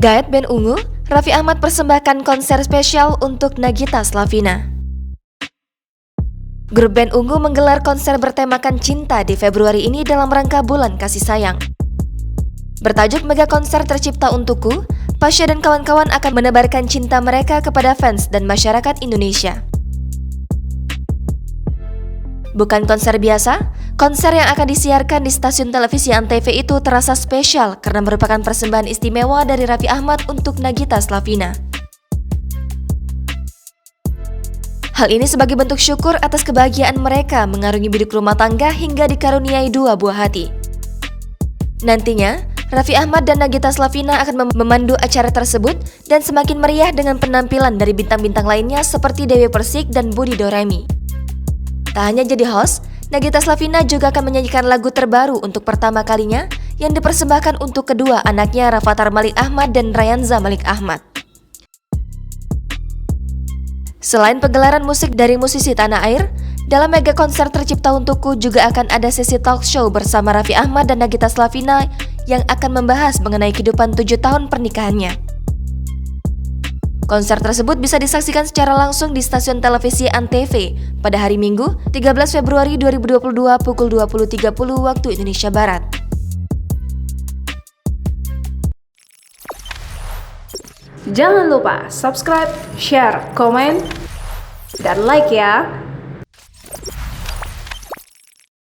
Gaet Band Ungu, Raffi Ahmad persembahkan konser spesial untuk Nagita Slavina. Grup Band Ungu menggelar konser bertemakan cinta di Februari ini dalam rangka Bulan Kasih Sayang. Bertajuk Mega Konser Tercipta Untukku, Pasha dan kawan-kawan akan menebarkan cinta mereka kepada fans dan masyarakat Indonesia. Bukan konser biasa, konser yang akan disiarkan di stasiun televisi Antv itu terasa spesial karena merupakan persembahan istimewa dari Raffi Ahmad untuk Nagita Slavina. Hal ini sebagai bentuk syukur atas kebahagiaan mereka mengarungi biduk rumah tangga hingga dikaruniai 2 buah hati. Nantinya, Raffi Ahmad dan Nagita Slavina akan memandu acara tersebut dan semakin meriah dengan penampilan dari bintang-bintang lainnya seperti Dewi Persik dan Budi Doremi. Tak hanya jadi host, Nagita Slavina juga akan menyanyikan lagu terbaru untuk pertama kalinya yang dipersembahkan untuk kedua anaknya Rafathar Malik Ahmad dan Rayanza Malik Ahmad. Selain pegelaran musik dari musisi tanah air, dalam Mega Konser Tercipta Untukku juga akan ada sesi talk show bersama Raffi Ahmad dan Nagita Slavina yang akan membahas mengenai kehidupan 7 tahun pernikahannya. Konser tersebut bisa disaksikan secara langsung di stasiun televisi Antv pada hari Minggu, 13 Februari 2022 pukul 20.30 waktu Indonesia Barat. Jangan lupa subscribe, share, komen, dan like ya!